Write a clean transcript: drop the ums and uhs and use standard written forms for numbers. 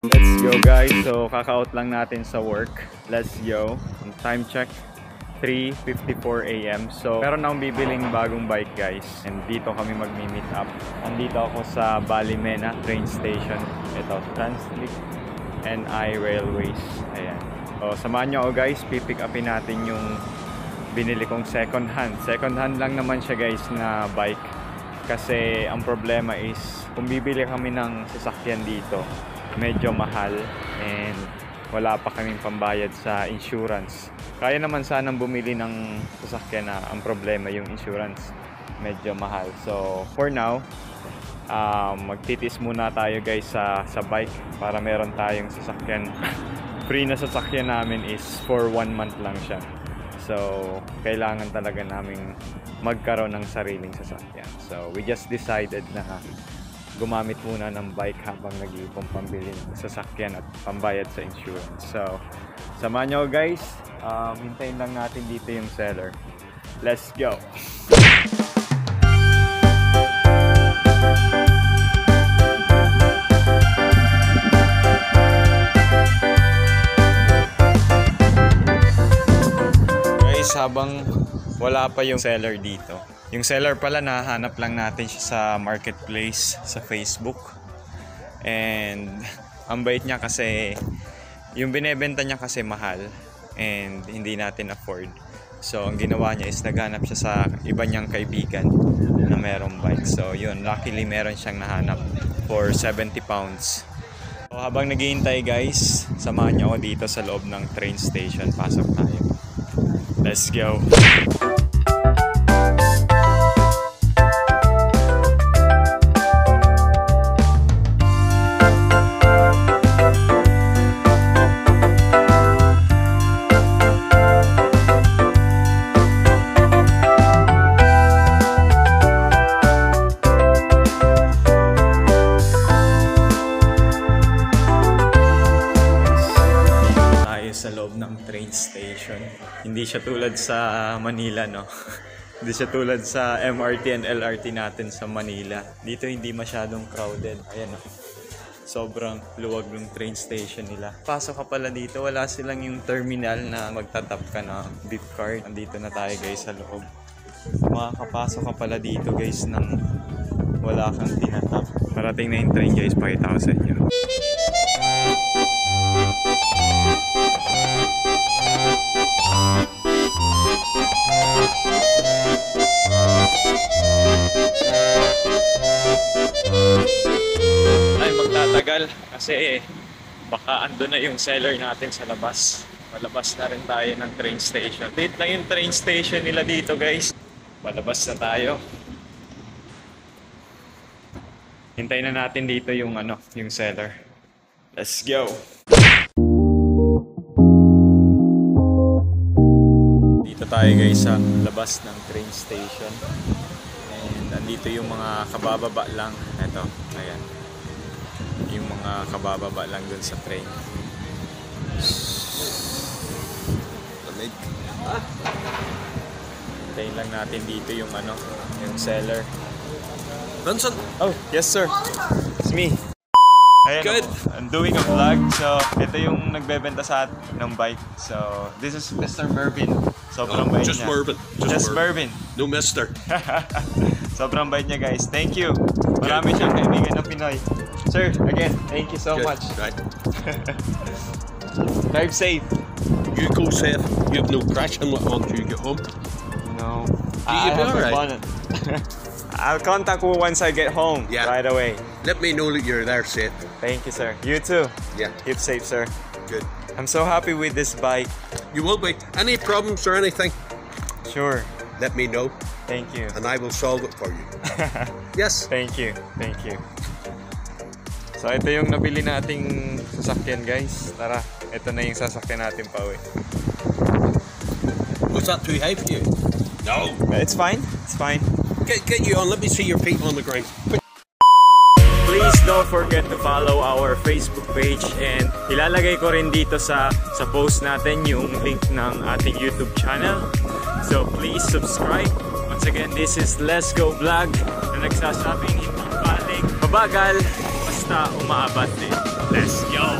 Let's go guys, so kaka-out lang natin sa work. Let's go. Time check 3:54 AM. So meron akong bibiling bagong bike guys, and dito kami magmi-meet up. Andito ako sa Ballymena train station. Ito, Translink NI Railways. Ayan. So samahan nyo ako guys, pipick upin natin yung binili kong second hand. Second hand lang naman siya guys na bike. Kasi ang problema is kung bibili kami ng sasakyan dito, medyo mahal and wala pa kaming pambayad sa insurance. Kaya naman sanang bumili ng sasakyan na ang problema yung insurance, medyo mahal. So for now, magtitis muna tayo guys sa bike para meron tayong sasakyan. Free na sasakyan namin is for 1 month lang siya. So kailangan talaga naming magkaroon ng sariling sasakyan. So we just decided na gumamit muna ng bike habang nag-iipon pambili ng sasakyan at pambayad sa insurance. So samahan nyo guys, hintayin lang natin dito yung seller. Let's go! Guys, habang wala pa yung seller dito, yung seller pala nahanap lang natin siya sa marketplace sa Facebook. And ang bait niya kasi yung binebenta niya kasi mahal and hindi natin afford. So ang ginawa niya is naghanap siya sa iba niyang kaibigan na merong bike. So yun, luckily meron siyang nahanap for 70 pounds. So habang naghihintay guys, samahan niyo ako dito sa loob ng train station. Pasok tayo. Let's go! Sa loob ng train station. Hindi siya tulad sa Manila, no? Hindi siya tulad sa MRT and LRT natin sa Manila. Dito hindi masyadong crowded. Ayan, no? Sobrang luwag ng train station nila. Pasok ka pala dito, wala silang yung terminal na magtatap ka na beep card. Nandito na tayo guys sa loob. Makakapasok ka pala dito guys nang wala kang tinatap. Parating na yung train guys, pakita ko sa inyo. Ay, magtatagal kasi baka ando na yung seller natin sa labas. Palabas na rin tayo ng train station. Dito lang yung train station nila dito guys. Palabas na tayo. Hintayin na natin dito yung yung seller. Let's go. Dito tayo guys sa labas ng train station. And andito yung mga kabababa lang. Ito, ayan. Yung mga kabababa lang dun sa train. Lamig. Hintayin lang natin dito yung yung seller. Vincent? Oh, yes sir. It's me. Ayan, good. I'm doing a vlog. So, ito yung nagbebenta sa atin ng bike. So, this is Mr. Mervin. Sobrang bait just niya. Mervin. Just Mervin. No mister. Sobrang bait niya guys. Thank you. Marami siyang kaibigan ng Pinoy. Sir, again, thank you so Good. much. Right. Drive safe. You go safe. You have no crashing once you get home. No. You I be have a alright? bonnet. I'll contact you once I get home. Yeah. Right away. Let me know that you're there safe. Thank you, sir. You too. Yeah. Keep safe, sir. Good. I'm so happy with this bike. You will be. Any problems or anything, Sure. let me know Thank you. and I will solve it for you. Yes. Thank you. Thank you. So ito yung nabili nating sasakyan guys. Tara, ito na yung sasakyan natin pa uwi. Was that too high for you? No. It's fine. It's fine. Get you on. Let me see your feet on the ground. Please don't forget to follow our Facebook page and ilalagay ko rin dito sa post natin yung link ng ating YouTube channel. So please subscribe. Once again, this is Let's Go Vlog na nagsasabing hindi baling mabagal basta umaabat din. Let's go!